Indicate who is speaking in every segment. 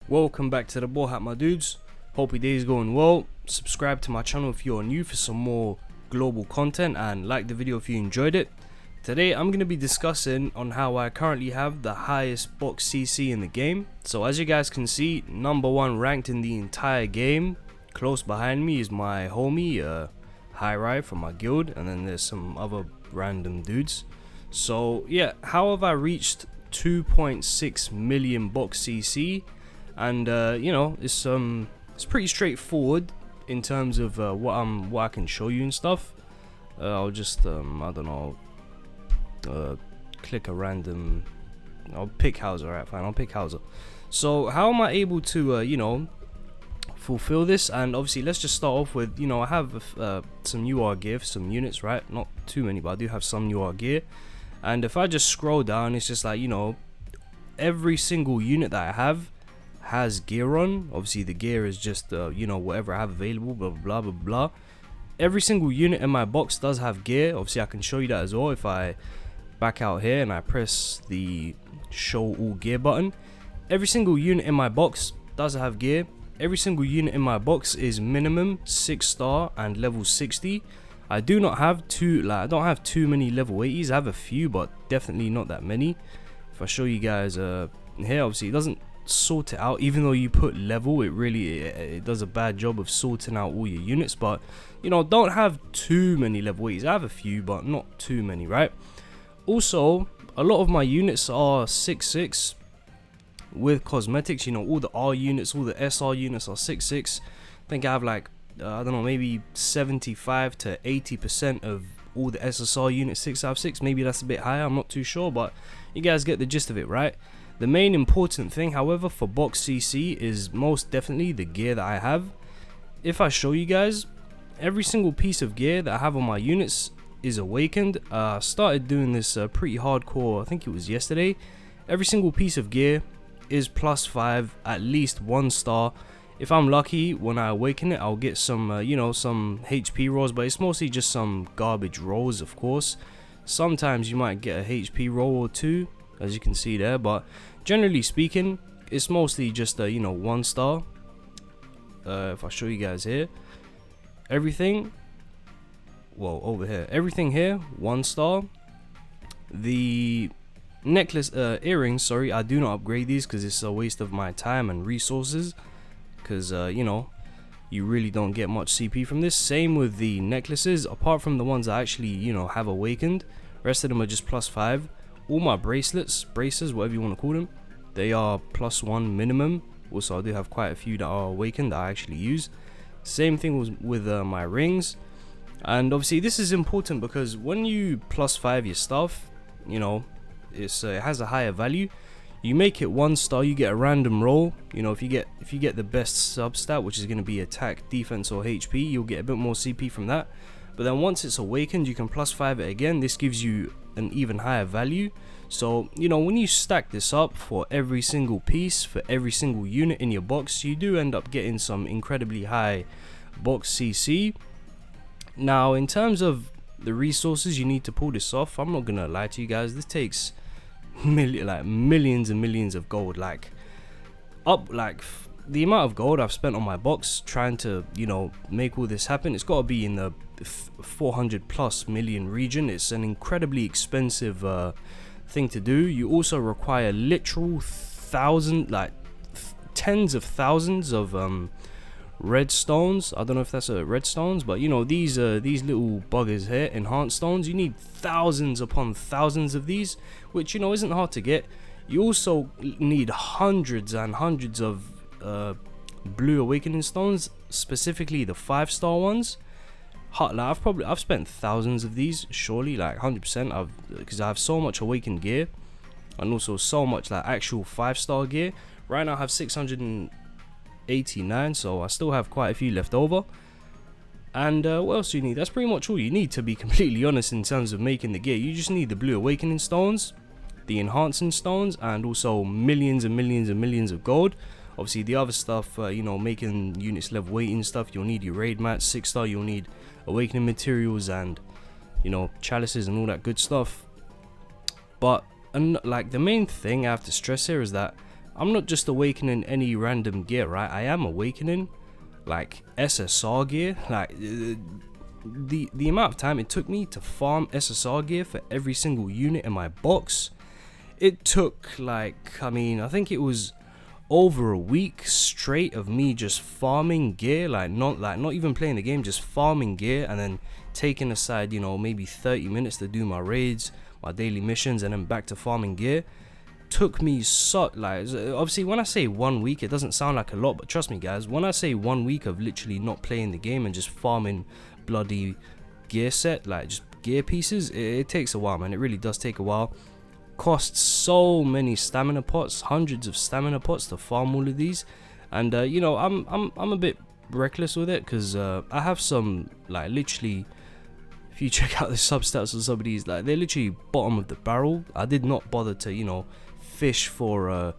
Speaker 1: Welcome back to the Ballhat, my dudes. Hope your day is going well. Subscribe to my channel if you're new for some more global content, and like the video if you enjoyed it. Today I'm going to be discussing on how I currently have the highest box CC in the game. So as you guys can see, number 1 ranked in the entire game. Close behind me is my homie Hi-Rai from my guild, and then there's some other random dudes. So yeah, how have I reached 2.6 million box CC? And you know, it's pretty straightforward in terms of what I can show you and stuff. I'll just I don't know, click a random. I'll pick Hauser. Alright, fine. I'll pick Hauser. So how am I able to you know, fulfill this? And obviously let's just start off with, you know, I have some UR gear, some units, right? Not too many, but I do have some UR gear. And if I just scroll down, it's just like, you know, every single unit that I have has gear on. Obviously the gear is just you know, whatever I have available, blah blah blah blah. Every single unit in my box does have gear. Obviously I can show you that as well if I back out here and I press the show all gear button. Every single unit in my box does have gear. Every single unit in my box is minimum 6-star and level 60. I do not have I don't have too many level 80s. I have a few, but definitely not that many. If I show you guys here, obviously it doesn't sort it out. Even though you put level, it does a bad job of sorting out all your units. But you know, don't have too many level 80s. I have a few, but not too many, right? Also, a lot of my units are 6-6 with cosmetics. You know, all the R units, all the SR units are 6-6. I think I have like I don't know, maybe 75 to 80% of all the SSR units 6 out of 6. Maybe that's a bit higher, I'm not too sure, but you guys get the gist of it, right? The main important thing, however, for box CC is most definitely the gear that I have. If I show you guys, every single piece of gear that I have on my units is awakened. I started doing this pretty hardcore, I think it was yesterday. Every single piece of gear is +5, at least 1 star. If I'm lucky, when I awaken it, I'll get some, you know, some HP rolls, but it's mostly just some garbage rolls, of course. Sometimes you might get a HP roll or 2, as you can see there, but generally speaking, it's mostly just you know, 1 star. If I show you guys here, everything, well, over here, everything here, 1 star. The necklace, earrings, sorry, I do not upgrade these because it's a waste of my time and resources. Because you know, you really don't get much CP from this. Same with the necklaces, apart from the ones I actually, you know, have awakened. Rest of them are just +5. All my bracelets, braces, whatever you want to call them, they are +1 minimum. Also I do have quite a few that are awakened that I actually use. Same thing with my rings. And obviously this is important because when you +5 your stuff, you know, it has a higher value. You make it 1 star, you get a random roll. You know, if you get the best sub stat, which is going to be attack, defense, or HP, you'll get a bit more CP from that. But then once it's awakened, you can +5 it again. This gives you an even higher value. So you know, when you stack this up for every single piece, for every single unit in your box, you do end up getting some incredibly high box CC. Now, in terms of the resources you need to pull this off, I'm not gonna lie to you guys, this takes millions and millions of gold. The amount of gold I've spent on my box trying to, you know, make all this happen, it's got to be in the 400+ million region. It's an incredibly expensive thing to do. You also require literal tens of thousands of red stones. I don't know if that's red stones, but you know, these little buggers here, enhanced stones, you need thousands upon thousands of these, which, you know, isn't hard to get. You also need hundreds and hundreds of blue awakening stones, specifically the 5-star ones. Like, I've spent thousands of these, surely, like 100%, because I have so much awakened gear and also so much like actual 5-star gear. Right now I have 689, so I still have quite a few left over. And what else do you need? That's pretty much all you need, to be completely honest, in terms of making the gear. You just need the blue awakening stones, the enhancing stones, and also millions and millions and millions of gold. Obviously the other stuff, you know, making units level 80 and stuff, you'll need your raid mats. 6-star, you'll need awakening materials and, you know, chalices and all that good stuff. But like the main thing I have to stress here is that I'm not just awakening any random gear, right? I am awakening like SSR gear. Like the amount of time it took me to farm SSR gear for every single unit in my box, it took like, I mean, I think it was over a week straight of me just farming gear, like not even playing the game, just farming gear, and then taking aside, you know, maybe 30 minutes to do my raids, my daily missions, and then back to farming gear. Took me so, like, obviously when I say 1 week, it doesn't sound like a lot, but trust me guys, when I say 1 week of literally not playing the game and just farming bloody gear set, like just gear pieces, it takes a while, man. It really does take a while. Costs so many stamina pots, hundreds of stamina pots to farm all of these, and you know, I'm a bit reckless with it, because I have some, like, literally, if you check out the substats on some of these, like, they're literally bottom of the barrel. I did not bother to, you know, fish for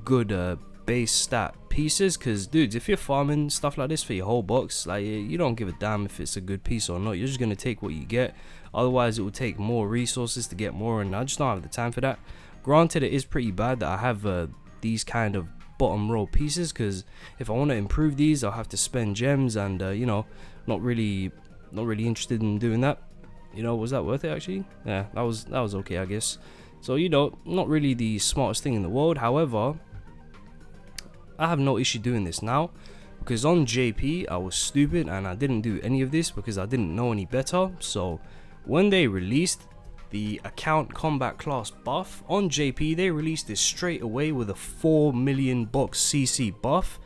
Speaker 1: good base stat pieces, because dudes, if you're farming stuff like this for your whole box, like, you don't give a damn if it's a good piece or not. You're just gonna take what you get. Otherwise it will take more resources to get more, and I just don't have the time for that. Granted, it is pretty bad that I have these kind of bottom row pieces, because if I want to improve these, I'll have to spend gems, and you know, not really interested in doing that. You know, was that worth it actually? Yeah, that was okay, I guess. So, you know, not really the smartest thing in the world. However, I have no issue doing this now, because on JP I was stupid and I didn't do any of this because I didn't know any better. So when they released the account combat class buff on JP, they released this straight away with a 4 million box CC buff.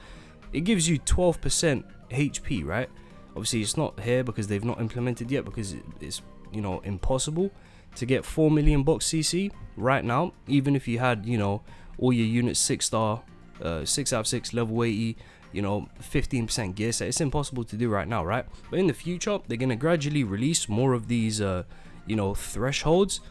Speaker 1: It gives you 12% HP, right? Obviously it's not here because they've not implemented yet, because it's, you know, impossible to get 4 million box CC right now, even if you had, you know, all your units 6-star, 6 out of 6, level 80, you know, 15% gear set. It's impossible to do right now, right? But in the future, they're gonna gradually release more of these you know, thresholds.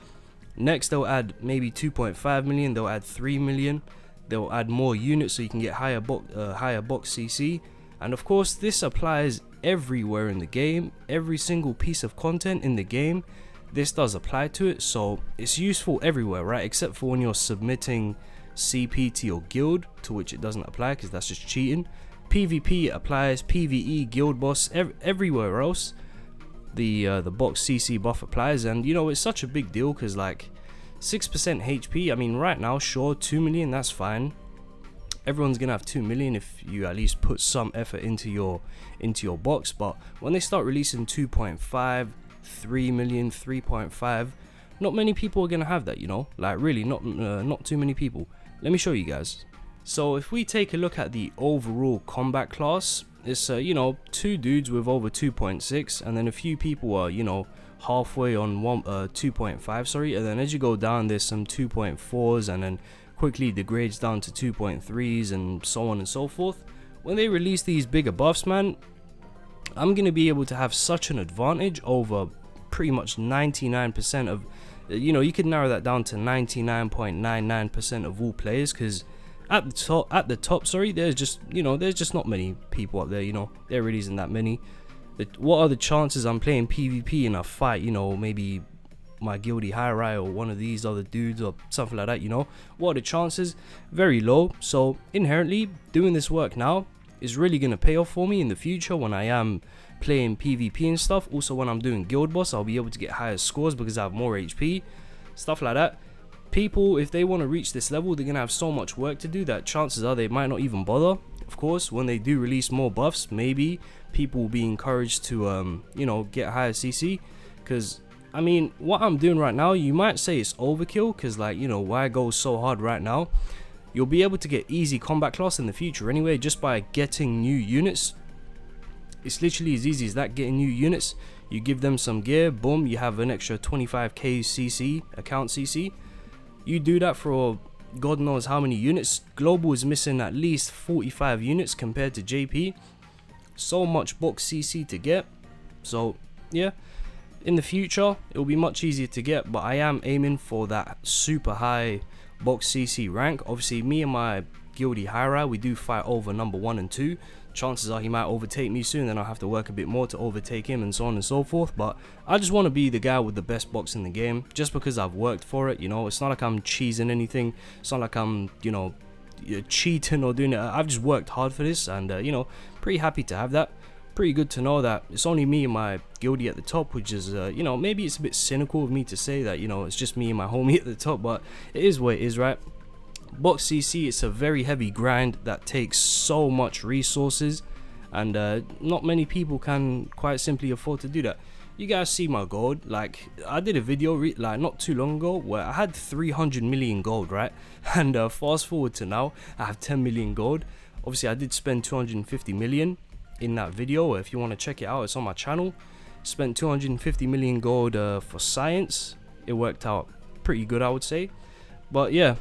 Speaker 1: Next they'll add maybe 2.5 million, they'll add 3 million, they'll add more units so you can get higher box CC. And of course this applies everywhere in the game. Every single piece of content in the game, this does apply to it. So it's useful everywhere, right? Except for when you're submitting CP to your guild, to which it doesn't apply because that's just cheating. PvP applies, PvE, guild boss, everywhere else the box CC buff applies. And you know, it's such a big deal because, like, 6% HP, I mean, right now, sure, 2 million, that's fine. Everyone's gonna have 2 million if you at least put some effort into your box. But when they start releasing 2.5, 3 million, 3.5, not many people are gonna have that, you know, like, really not too many people. Let me show you guys. So if we take a look at the overall combat class, it's you know, 2 dudes with over 2.6, and then a few people are, you know, halfway on 2.5, sorry, and then as you go down there's some 2.4s, and then quickly degrades down to 2.3s, and so on and so forth. When they release these bigger buffs, man, I'm gonna be able to have such an advantage over pretty much 99% of, you know, you could narrow that down to 99.99% of all players, because at the top, sorry, there's just, you know, there's just not many people up there, you know, there really isn't that many. What are the chances I'm playing PvP in a fight, you know, maybe my guildie Hyrai or one of these other dudes or something like that, you know? What are the chances? Very low. So inherently, doing this work now is really going to pay off for me in the future when I am playing PvP and stuff. Also, when I'm doing guild boss, I'll be able to get higher scores because I have more HP, stuff like that. People, if they want to reach this level, they're going to have so much work to do that chances are they might not even bother. Of course, when they do release more buffs, maybe people will be encouraged to you know, get higher CC, because I mean, what I'm doing right now, you might say it's overkill, because, like, you know, why go so hard right now? You'll be able to get easy combat class in the future anyway, just by getting new units. It's literally as easy as that, getting new units. You give them some gear, boom, you have an extra 25k CC, account CC. You do that for God knows how many units. Global is missing at least 45 units compared to JP. So much box CC to get. So yeah, in the future it'll be much easier to get, but I am aiming for that super high box CC rank. Obviously me and my guildie Hyrai, we do fight over number 1 and 2. Chances are he might overtake me soon, then I'll have to work a bit more to overtake him, and so on and so forth. But I just want to be the guy with the best box in the game, just because I've worked for it, you know. It's not like I'm cheesing anything. It's not like I'm, you know, cheating or doing it. I've just worked hard for this, and you know, pretty happy to have that. Pretty good to know that it's only me and my guildie at the top, which is you know, maybe it's a bit cynical of me to say that, you know, it's just me and my homie at the top, but it is what it is, right? Box CC, it's a very heavy grind that takes so much resources, and not many people can quite simply afford to do that. You guys see my gold, like I did a video like not too long ago where I had 300 million gold, right? And fast forward to now, I have 10 million gold. Obviously I did spend 250 million in that video. If you want to check it out, it's on my channel. Spent 250 million gold for science. It worked out pretty good, I would say. But yeah,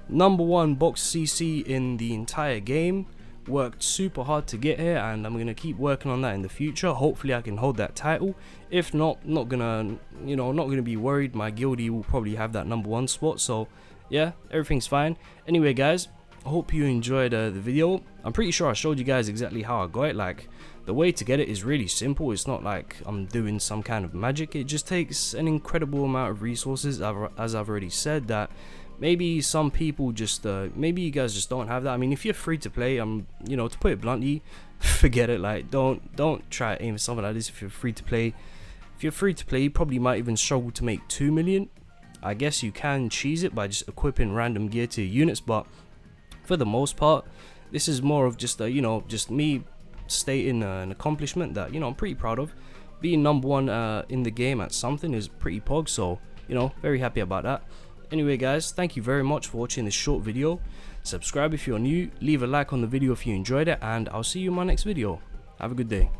Speaker 1: #1 box CC in the entire game. Worked super hard to get here, and I'm gonna keep working on that in the future. Hopefully I can hold that title. If not, not gonna, you know, not gonna be worried. My guildie will probably have that #1 spot, so yeah, everything's fine. Anyway guys, I hope you enjoyed the video. I'm pretty sure I showed you guys exactly how I got it. Like, the way to get it is really simple. It's not like I'm doing some kind of magic. It just takes an incredible amount of resources, as I've already said, that maybe some people just maybe you guys just don't have that. I mean, if you're free to play, you know, to put it bluntly, forget it. Like, don't try to aim for something like this if you're free to play. If you're free to play, you probably might even struggle to make 2 million. I guess you can cheese it by just equipping random gear to your units, but for the most part, this is more of just you know, just me stating an accomplishment that, you know, I'm pretty proud of. Being #1 in the game at something is pretty pog, so, you know, very happy about that. Anyway guys, thank you very much for watching this short video. Subscribe if you're new, leave a like on the video if you enjoyed it, and I'll see you in my next video. Have a good day.